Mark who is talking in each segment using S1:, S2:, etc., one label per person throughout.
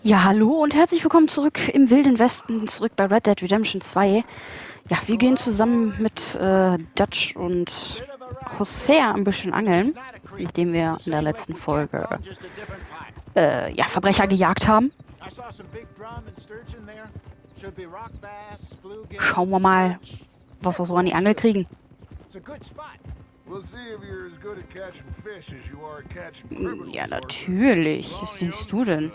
S1: Ja, hallo und herzlich willkommen zurück im Wilden Westen, zurück bei Red Dead Redemption 2. Ja, wir gehen zusammen mit Dutch und Hosea ein bisschen angeln, nachdem wir in der letzten Folge ja, Verbrecher gejagt haben. Schauen wir mal, was wir so an die Angel kriegen. Ja, natürlich. Was denkst du denn?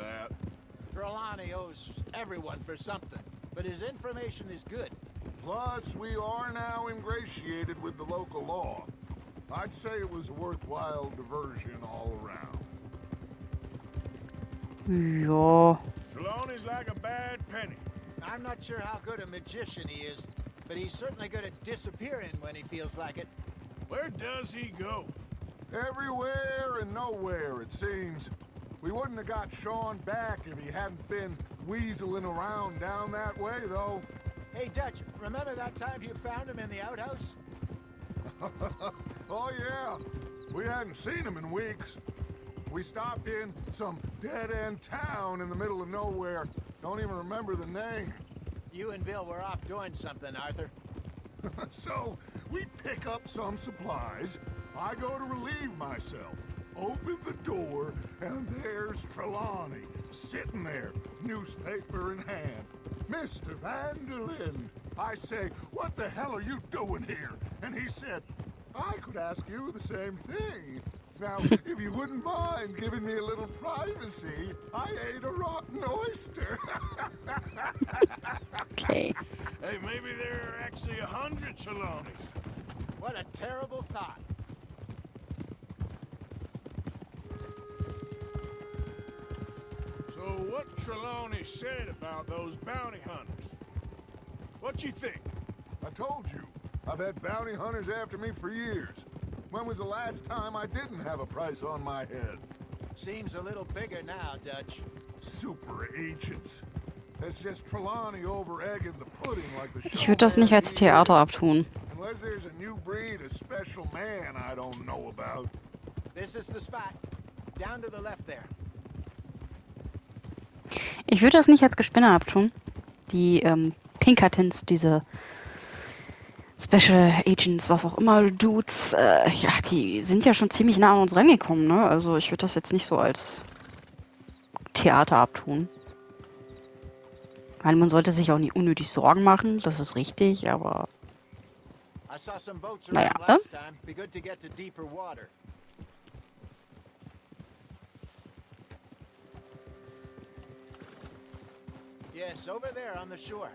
S2: But his information is good. Plus, we are now ingratiated with the local law. I'd say it was a worthwhile diversion all around.
S1: Ja.
S3: Trelawney's like a bad penny.
S4: I'm not sure how good a magician he is, but he's certainly good at disappearing when he feels like it.
S3: Where does he go?
S2: Everywhere and nowhere, it seems. We wouldn't have got Sean back if he hadn't been weaseling around down that way, though.
S4: Hey, Dutch, remember that time you found him in the outhouse?
S2: Oh, yeah. We hadn't seen him in weeks. We stopped in some dead-end town in the middle of nowhere. Don't even remember the name.
S4: You and Bill were off doing something, Arthur.
S2: So, we pick up some supplies. I go to relieve myself. Open the door, and there's Trelawney, sitting there, newspaper in hand. Mr. Van-der-Linden. I say, what the hell are you doing here? And he said, I could ask you the same thing. Now, if you wouldn't mind giving me a little privacy, I ate a rotten oyster.
S1: Okay.
S3: Hey, maybe there are actually 100 Trelawneys.
S4: What a terrible thought.
S3: So what Trelawney said about those bounty hunters? What you think?
S2: I told you, I've had bounty hunters after me for years. When was the last time I didn't have a price on my head?
S4: Seems a little bigger now, Dutch.
S2: Super agents. It's just Trelawney over egging the pudding like the
S1: Ich würde das nicht als Theater abtun.
S2: Unless there's a new breed of special man I don't know about.
S4: This is the spot. Down to the left there.
S1: Ich würde das nicht als Gespinner abtun. Die Pinkertons, diese Special Agents, was auch immer, Dudes, ja, die sind ja schon ziemlich nah an uns rangekommen, ne? Also ich würde das jetzt nicht so als Theater abtun. Ich meine, man sollte sich auch nicht unnötig Sorgen machen, das ist richtig, aber
S4: I saw some boats
S1: naja,
S4: around
S1: ne?
S4: last time. Be good to get to deeper water. Yes, over there on the shore.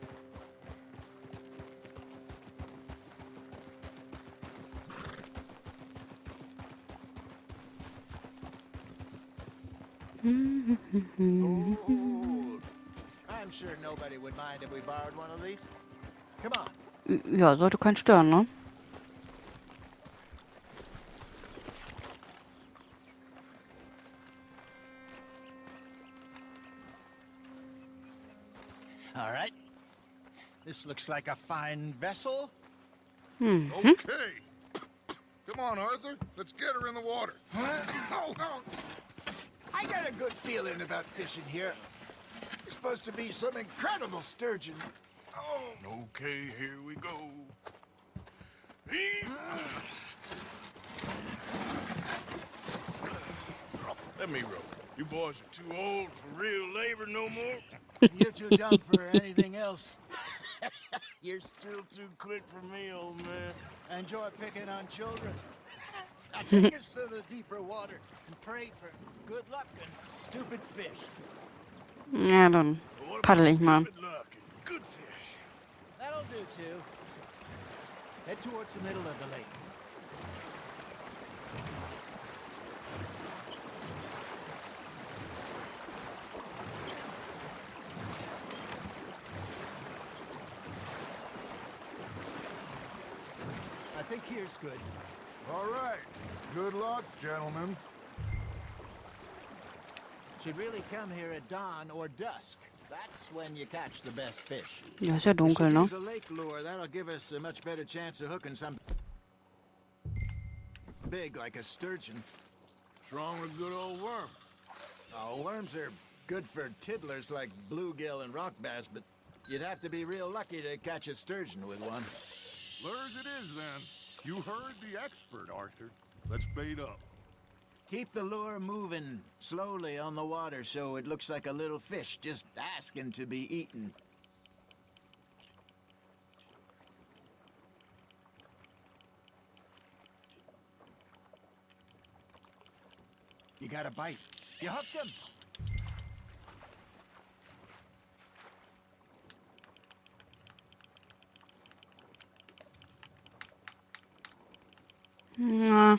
S4: Ooh. I'm sure nobody would mind if we borrowed one of these. Come on.
S1: Ja, sollte keinen stören, ne?
S4: All right. This looks like a fine vessel.
S2: Okay. Come on, Arthur. Let's get her in the water.
S4: Oh, I got a good feeling about fishing here. It's supposed to be some incredible sturgeon. Oh,
S3: Okay, here we go. Let me row. You boys are too old for real labor no more.
S4: you're too dumb for anything else.
S3: You're still too quick for me, old man.
S4: Enjoy picking on children. Now take us to the deeper water and pray for good luck and stupid fish.
S1: Ja, dann
S3: What
S1: paddel
S3: about
S1: ich mal.
S3: stupid luck and good fish?
S4: That'll do too. Head towards the middle of the lake. I think here's good.
S2: All right. Good luck, gentlemen.
S4: Should really come here at dawn or dusk. That's when you catch the best fish.
S1: Ja, ist ja dunkel, ne?
S4: Use a lake lure. That'll give us a much better chance of hooking something big like a sturgeon.
S3: What's wrong with good old worm?
S4: Oh, worms are Good for tiddlers like bluegill and rock bass, but you'd have to be real lucky to catch a sturgeon with one.
S2: Lures it is, then. You heard the expert, Arthur. Let's bait up.
S4: Keep the lure moving slowly on the water so it looks like a little fish just asking to be eaten. You got a bite. You hooked him.
S1: Ja.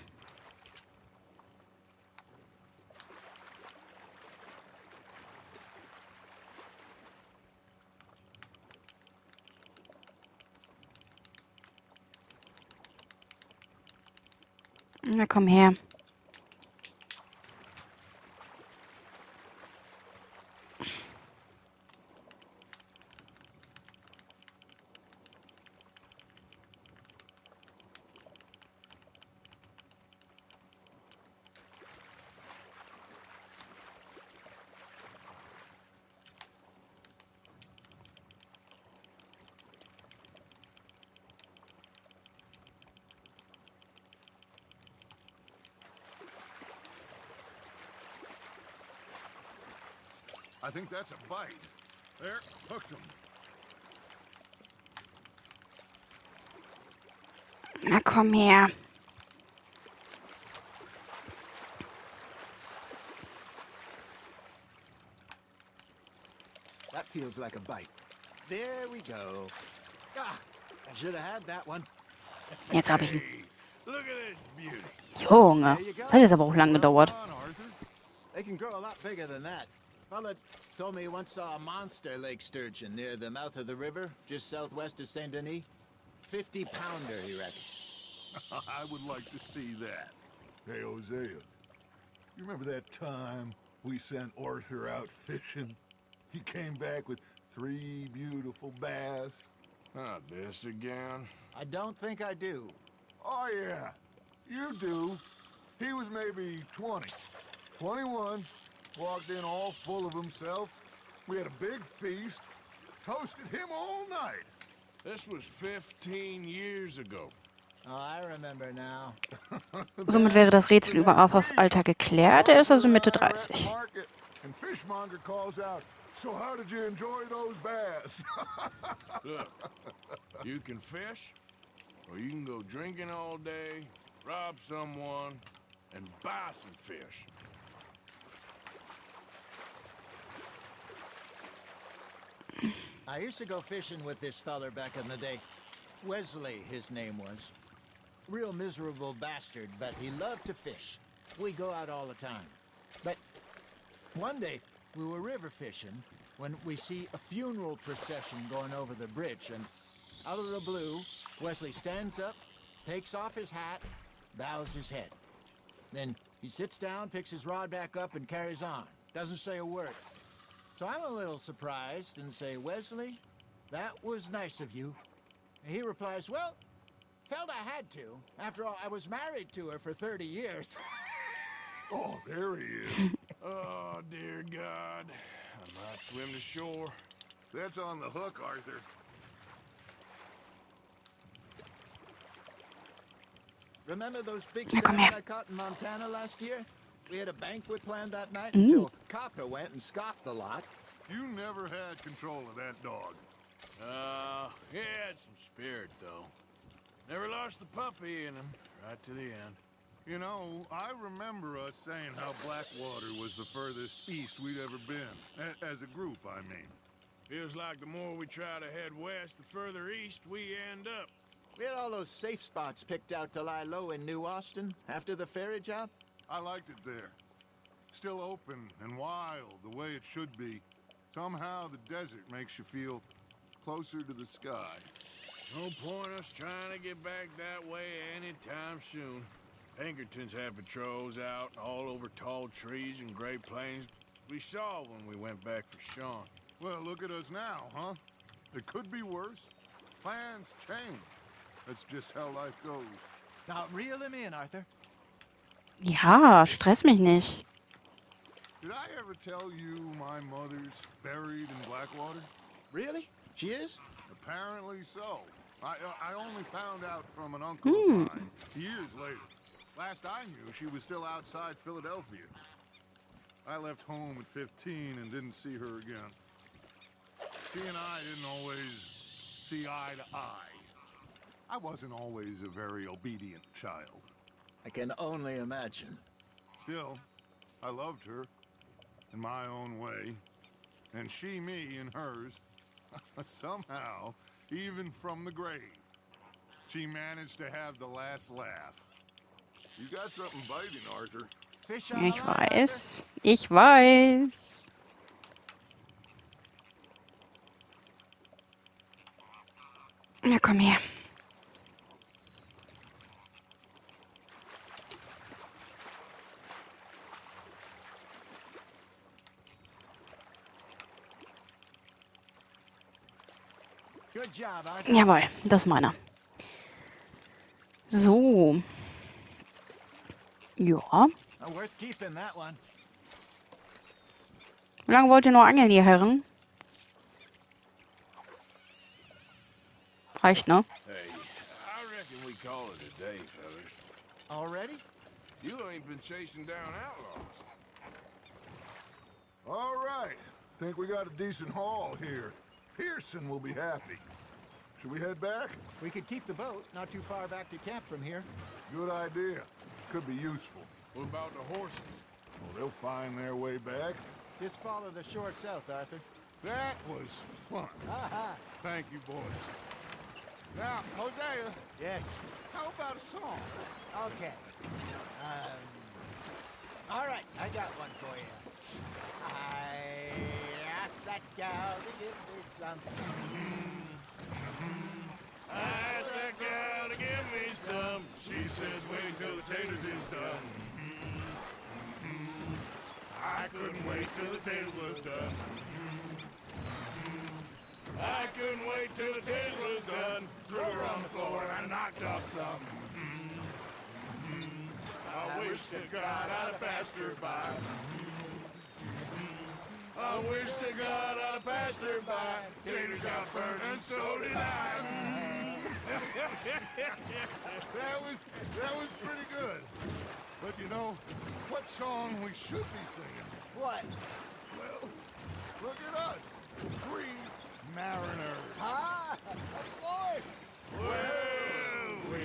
S1: Na komm her.
S2: I think that's a bite. There, hooked him.
S1: Na komm her.
S4: That feels like a bite. There we go. Ah, I should have had that one.
S1: Jetzt habe ich ihn.
S3: Hey, look at this beauty.
S1: Junge, das hat jetzt aber auch lang gedauert.
S2: Come on, Arthur.
S4: They can grow a lot bigger than that. Fella told me he once saw a monster lake sturgeon near the mouth of the river, just southwest of Saint Denis. 50-pounder, he reckons.
S2: I would like to see that. Hey, Hosea. You remember that time we sent Arthur out fishing? He came back with 3 beautiful bass.
S3: Not this again.
S4: I don't think I do.
S2: Oh, yeah. You do. He was maybe 20. 21. Walked in all full of himself. We had a big feast. Toasted him all night.
S3: This was 15 years ago.
S4: Oh, I remember now.
S1: Somit wäre das Rätsel über Arthurs Alter geklärt. Er ist also Mitte 30.
S2: Market, and Fishmonger calls out, "So how did you enjoy those bass?"
S3: Look, you can fish, or you can go drinking all day, rob someone, and buy some fish.
S4: I used to go fishing with this feller back in the day. Wesley, his name was. Real miserable bastard, but he loved to fish. We go out all the time. But one day, we were river fishing when we see a funeral procession going over the bridge, and out of the blue, Wesley stands up, takes off his hat, bows his head. Then he sits down, picks his rod back up, and carries on. Doesn't say a word. So I'm a little surprised and say, "Wesley, that was nice of you." And he replies, "Well, felt I had to. After all, I was married to her for 30 years.
S2: Oh, there he is.
S3: Oh, dear God. I might swim to shore.
S2: That's on the hook, Arthur.
S4: Remember those big
S1: Na, komm
S4: salmon
S1: her.
S4: I caught in Montana last year? We had a banquet planned that night until Copper went and scoffed a lot.
S2: You never had control of that dog.
S3: He had some spirit, though. Never lost the puppy in him, right to the end.
S2: You know, I remember us saying how Blackwater was the furthest east we'd ever been. As a group, I mean.
S3: Feels like the more we try to head west, the further east we end up.
S4: We had all those safe spots picked out to lie low in New Austin after the ferry job.
S2: I liked it there. Still open and wild, the way it should be. Somehow the desert makes you feel closer to the sky.
S3: No point us trying to get back that way anytime soon. Pinkertons had patrols out all over tall trees and Great Plains. We saw when we went back for Sean.
S2: Well, look at us now, huh? It could be worse. Plans change. That's just how life goes.
S4: Now reel him in, Arthur.
S1: Ja, stress mich nicht.
S2: Did I ever tell you my mother's buried in Blackwater?
S4: Really? She is?
S2: Apparently so. I only found out from an uncle of mine years later. Last I knew, she was still outside Philadelphia. I left home at 15 and didn't see her again. She and I didn't always see eye to eye. I wasn't always a very obedient child.
S4: I can only imagine.
S2: Still, I loved her in my own way, and she me in hers. Somehow, even from the grave, she managed to have the last laugh. You got something biting, Arthur.
S4: Fish on the
S1: Ich
S4: line,
S1: weiß. Ich weiß. Na komm her.
S4: Good job, Arthur.
S1: Jawohl, das ist meiner. So. Ja.
S4: Oh, worth keeping that one.
S1: Wie lange wollt ihr noch angeln, ihr Herren? Reicht, ne?
S3: Hey, I reckon we call it a day, fellas.
S4: Already?
S3: You ain't been chasing down outlaws.
S2: All right. Think we got a decent haul here. Pearson will be happy. Should we head back?
S4: We could keep the boat not too far back to camp from here.
S2: Good idea. Could be useful.
S3: What about the horses?
S2: Well, they'll find their way back.
S4: Just follow the shore south, Arthur.
S2: That was fun.
S4: Aha!
S2: Thank you, boys. Now, Hosea,
S4: Yes.
S2: how about a song?
S4: Okay. All right, I got one for you. I asked that gal to give me some.
S3: I asked that gal to give me some. She says wait till the taters is done. I couldn't wait till the taters was done. I couldn't wait till the taters was done. Threw her on the floor and I knocked off some. I wish to God I'd have passed her by. I wish to God I'd have passed her by. Taters got burned and so did I.
S2: That was pretty good. But you know, what song we should be singing?
S4: What?
S2: Well, look at us. Three mariners.
S4: Ah, of course.
S3: Well, we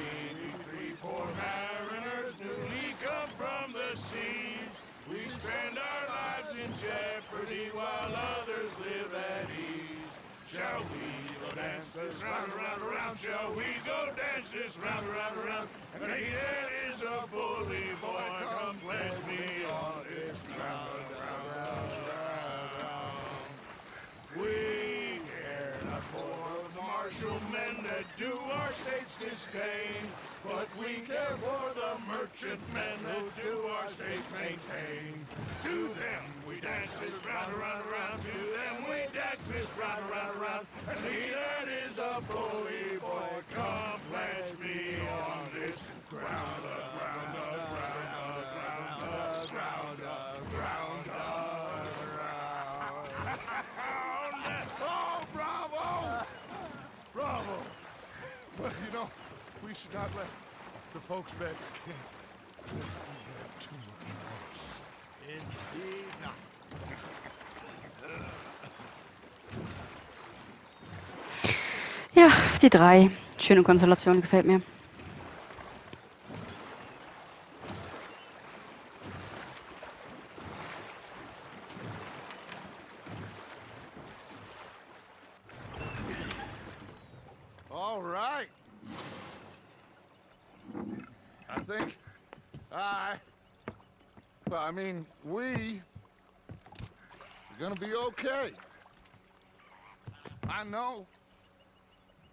S3: three poor mariners newly come from the seas. We spend our lives in jeopardy while others live at ease. Shall we go dance this round, around, around? Shall we go dance this round, around, around? And he is a bully boy, come pledge me on this ground, round, round, round, round. We care not for the martial men that do our state's disdain, but we care for the merchant men who do our states maintain. To them we dance this round, around, around. To them we dance this round, around, around. And he that is a bully boy, come pledge me on this ground, ground, ground, ground, ground, ground, ground. Oh, bravo! Bravo! But you know, we should not let the folks back at camp have too much fun.
S4: Indeed not.
S1: Ja, die 3. Schöne Konstellation, gefällt mir.
S2: All right. I think we are gonna be okay. I know.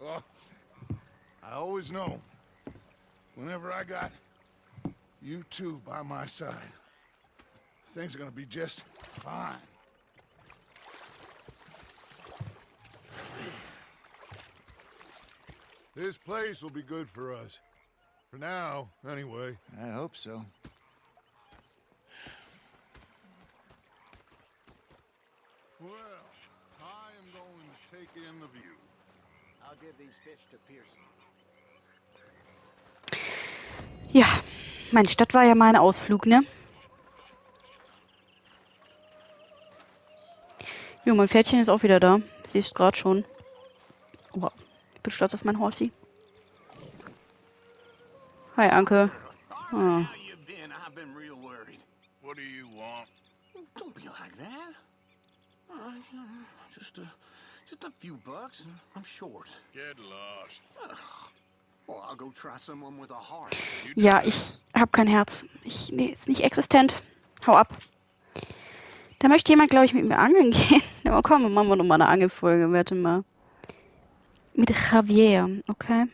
S2: Well, I always know. Whenever I got you two by my side, things are gonna be just fine. This place will be good for us. For now, anyway.
S4: I hope so.
S2: take in the view.
S4: I'll give these fish to Pearson.
S1: Ja, meine Stadt war ja mein Ausflug, ne? Jo, mein Pferdchen ist auch wieder da. Siehst du gerade schon. Oh, ich bin stolz auf mein Horsi. Hi, Anke. Ah.
S5: How you been? I've been real worried.
S3: What do you want?
S5: Don't be like that. Just a few bucks. I'm short.
S3: Get lost.
S5: Well, I'll go try someone with a heart.
S3: You do
S1: Ja,
S3: that.
S1: ich habe kein Herz. Nee, ist nicht existent. Hau ab. Da möchte jemand, glaube ich, mit mir angeln gehen. Aber komm, dann machen wir nochmal eine Angelfolge. Warte mal. Mit Javier, okay.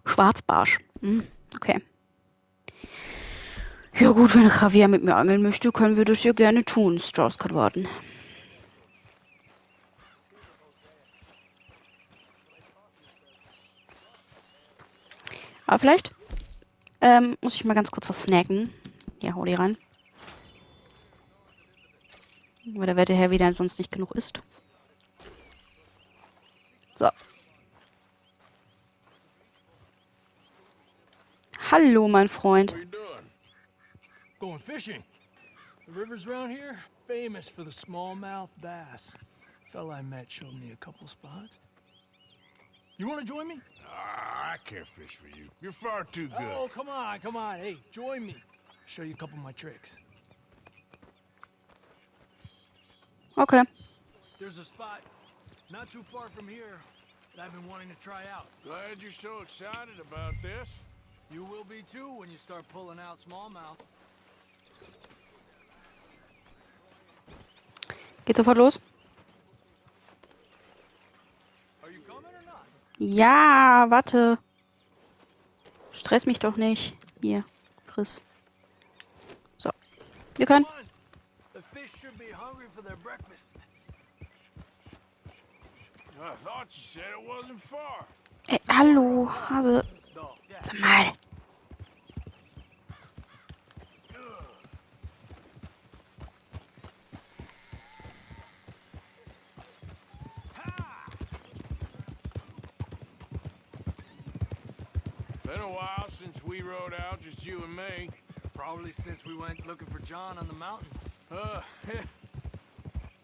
S1: Schwarzbarsch. Okay. Ja gut, wenn Javier mit mir angeln möchte, können wir das ja gerne tun. Strauss kann warten. Aber vielleicht muss ich mal ganz kurz was snacken. Ja, hau die rein. Weil der Wetterherr wieder sonst nicht genug isst. So. Hallo, mein Freund.
S3: What are you doing?
S6: Going fishing. The rivers around here, famous for the smallmouth bass. Fella I met showed me a couple spots. You want to join me?
S3: I can't fish with you. You're far too good.
S6: Oh, come on. Hey, join me. Show you a couple of my tricks.
S1: Okay.
S6: There's a spot not too far from here that I've been wanting to try out.
S3: Glad you're so excited about this.
S6: You will be too when you start pulling out smallmouth.
S1: Geht sofort los?
S6: Are you coming or not?
S1: Ja, warte. Stress mich doch nicht. Hier, friss. So. Wir können.
S6: Come on. The fish should be hungry for their breakfast.
S3: I thought you said it wasn't far.
S1: Ey, hallo, Hase. Sag mal.
S3: Been a while since we rode out, just you and me.
S6: Probably since we went looking for John on the mountain.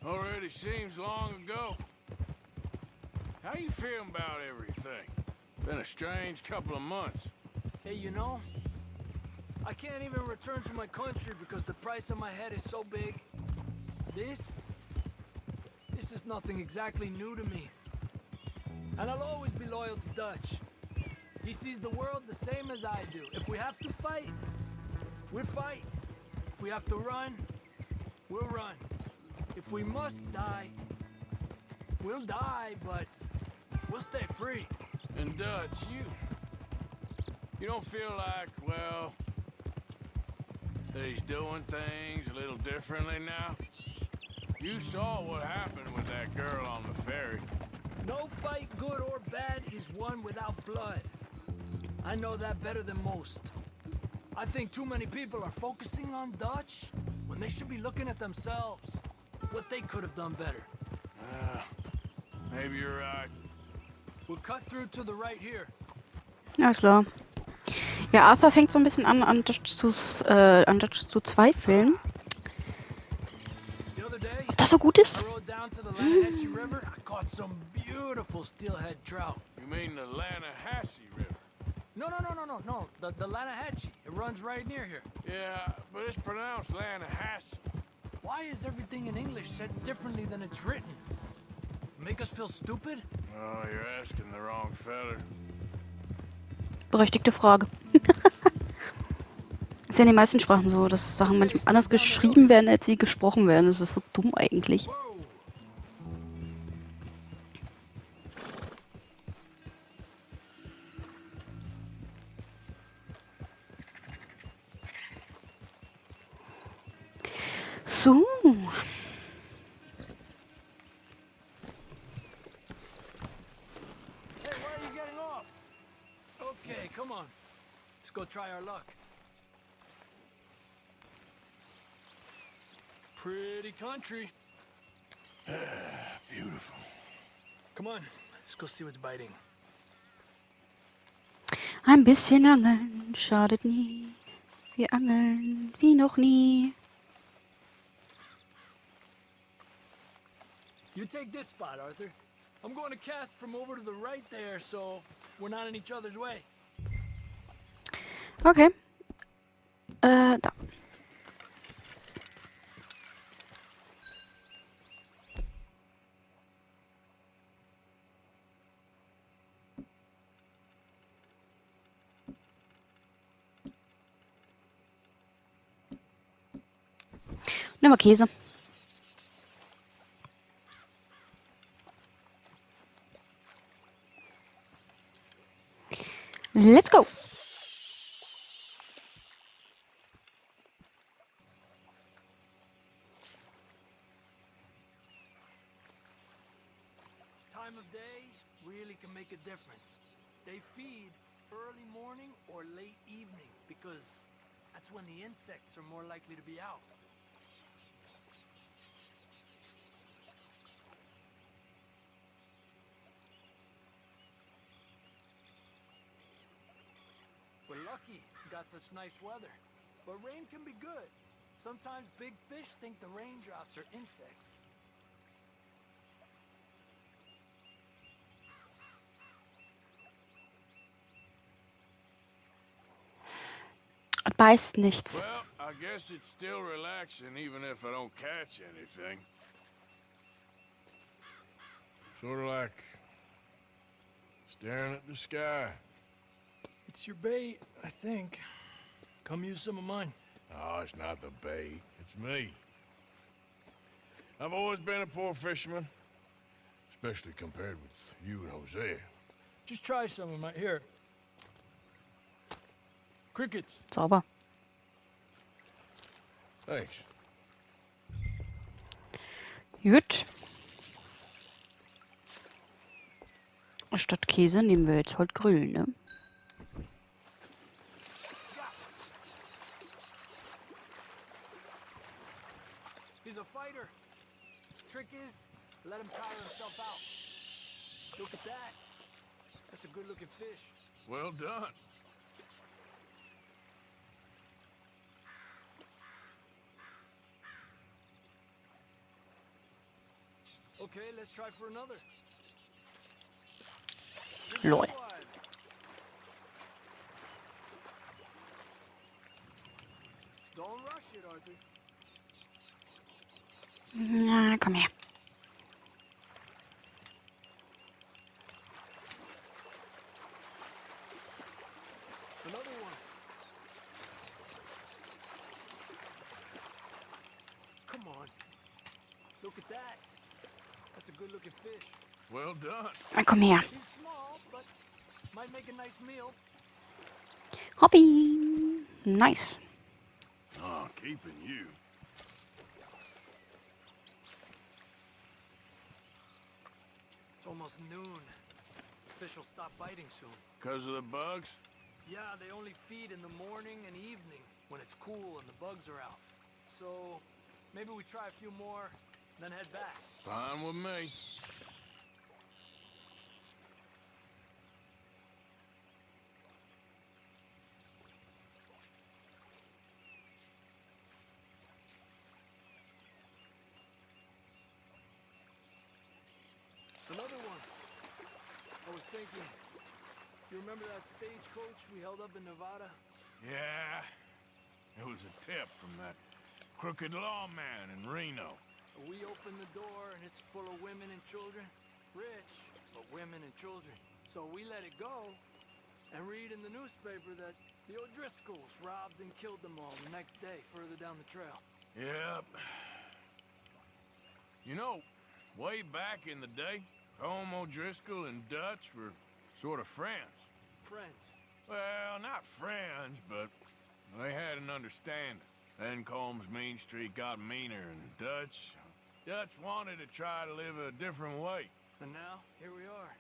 S3: Already seems long ago. How you feeling about everything? Been a strange couple of months.
S6: Hey, you know, I can't even return to my country because the price on my head is so big. This is nothing exactly new to me. And I'll always be loyal to Dutch. He sees the world the same as I do. If we have to fight, we'll fight. If we have to run, we'll run. If we must die, we'll die, but we'll stay free.
S3: And Dutch, you don't feel like, well, that he's doing things a little differently now? You saw what happened with that girl on the ferry.
S6: No fight, good or bad, is won without blood. I know that better than most. I think too many people are focusing on Dutch when they should be looking at themselves. What they could have done better.
S3: Maybe you're right.
S6: We'll cut through to the right here.
S1: Ja, ist klar. Ja, Arthur fängt so ein bisschen an Dutch zu zweifeln.
S6: The other day,
S1: Ob das so gut ist?
S6: I rode down to the Lanahatchee River. I caught some beautiful steelhead trout.
S3: You mean the Lanahassee River?
S6: No. The Lanahatchee. It runs right near here.
S3: Yeah, but it's pronounced Lanahassee.
S6: Why is everything in English said differently than it's written? Make us feel stupid?
S3: Oh, you're asking the wrong feller.
S1: Berechtigte Frage. Ist ja in den meisten Sprachen so, dass Sachen manchmal anders geschrieben werden, als sie gesprochen werden. Das ist so dumm eigentlich.
S6: Whoa.
S1: So.
S6: Hey, where are you getting off? Okay, come on. Let's go try our luck. pretty country.
S3: Beautiful.
S6: Come on, let's go see what's biting.
S1: Ein bisschen angeln schadet nie. Wir angeln wie noch nie.
S6: You take this spot, Arthur. I'm going to cast from over to the right there, so we're not in each other's way.
S1: Okay. Da. Nimm mal Käse. Let's go.
S6: Time of day really can make a difference. They feed early morning or late evening because that's when the insects are more likely to be out. We're lucky we got such nice weather, but rain can be good. Sometimes big fish think the raindrops are insects.
S1: Beißt nichts.
S3: Well, I guess it's still relaxing even if I don't catch anything. Sort of like staring at the sky.
S6: It's your bait, I think. Come use some of mine.
S3: Oh, it's not the bait. It's me. I've always been a poor fisherman, especially compared with you and Hosea.
S6: Just try some of my... Here. Crickets.
S1: Sauber.
S3: Thanks.
S1: Gut. Statt Käse nehmen wir jetzt halt Grill, ne?
S6: He's a fighter. Trick is, let him tire himself out. Look at that. That's a good-looking fish.
S3: Well done.
S6: Okay, let's try for another.
S1: Lol.
S6: Don't rush it, Arthur.
S1: Na, komm her.
S6: Another one. Come on. Look at that. That's a good-looking fish.
S3: Well done.
S1: Na, komm her.
S6: He's small, but might make a nice meal.
S1: Hobby. Nice.
S3: Oh, keeping you.
S6: It's almost noon. Fish will stop biting soon.
S3: Because of the bugs?
S6: Yeah, they only feed in the morning and evening when it's cool and the bugs are out. So maybe we try a few more, then head back.
S3: Fine with me.
S6: Another one. I was thinking, you remember that stagecoach we held up in Nevada?
S3: Yeah. It was a tip from that crooked lawman in Reno.
S6: We opened the door and it's full of women and children. Rich, but women and children. So we let it go and read in the newspaper that the O'Driscolls robbed and killed them all the next day further down the trail.
S3: Yep. You know, way back in the day, Home O'Driscoll and Dutch were sort of friends.
S6: Friends.
S3: Well, not friends, but they had an understanding. Then Combs Mean Street got meaner, and Dutch wanted to try to live a different way.
S6: And now, here we are.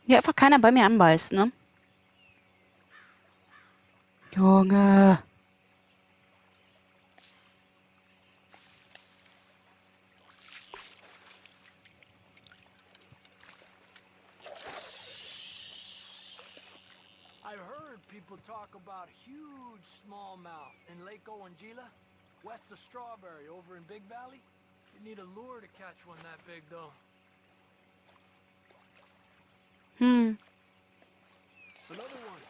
S1: Ja, einfach keiner bei mir anbeißt, ne? Junge.
S6: I've heard people talk about huge smallmouth in Lake Owanjila, west of Strawberry, over in Big Valley. You need a lure to catch one that big, though. Another one.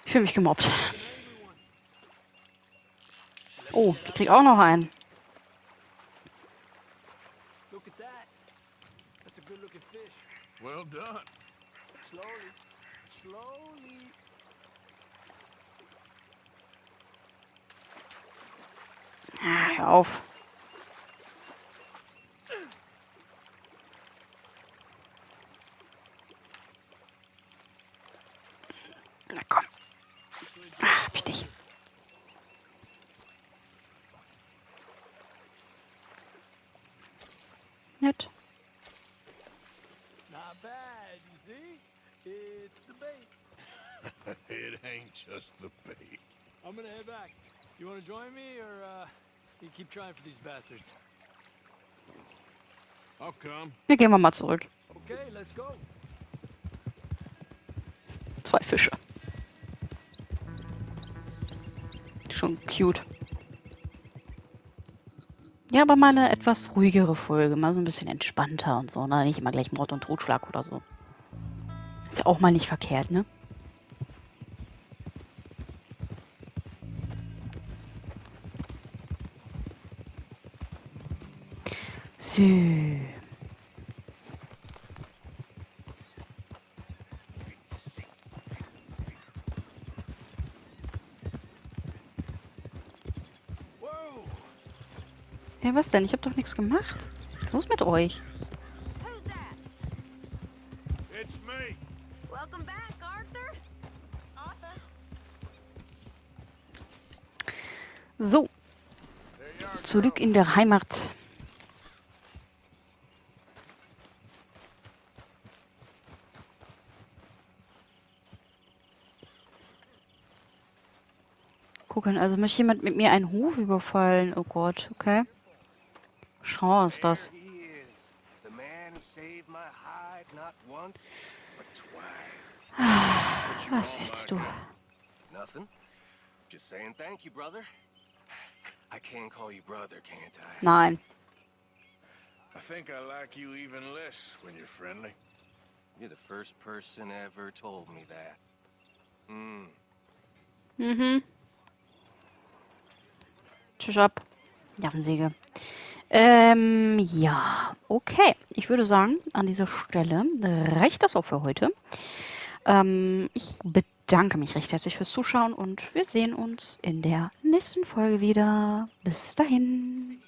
S1: Ich fühle mich gemobbt.
S6: An angry one.
S1: Oh, ich krieg auch noch einen.
S6: Look at that. That's a good-looking fish.
S3: Well done.
S6: Slowly, slowly.
S1: Ah, hör auf. Na komm. Ah, hab ich dich. Nett.
S6: Not bad, you see? It's the bait.
S3: It ain't just the bait.
S6: I'm gonna head back. You wanna join me, or you keep trying for these bastards?
S3: I'll come.
S1: Hier gehen wir mal zurück.
S6: Okay, let's go.
S1: 2 Fische. Schon cute. Ja, aber mal eine etwas ruhigere Folge. Mal so ein bisschen entspannter und so. Ne? Nicht immer gleich Mord und Totschlag oder so. Ist ja auch mal nicht verkehrt, ne? So. Ja, was denn? Ich hab doch nichts gemacht. Was ist los mit euch?
S7: Who's that?
S3: It's me.
S7: Welcome back, Arthur. Arthur.
S1: So,
S3: There you are.
S1: zurück in der Heimat. Gucken, also möchte jemand mit mir einen Hof überfallen? Oh Gott, okay. Chance ist das.
S8: There he is, the man who saved my hide not once, but twice.
S1: Was willst du?
S8: Nothing. Just saying thank you, brother. I can call you brother, can't I?
S1: Nein.
S3: I think I like you even less when you're friendly.
S8: You're the first person ever told me that.
S1: Mhm. Tschüss ab. Nervensäge. Ja, okay. Ich würde sagen, an dieser Stelle reicht das auch für heute. Ich bedanke mich recht herzlich fürs Zuschauen und wir sehen uns in der nächsten Folge wieder. Bis dahin.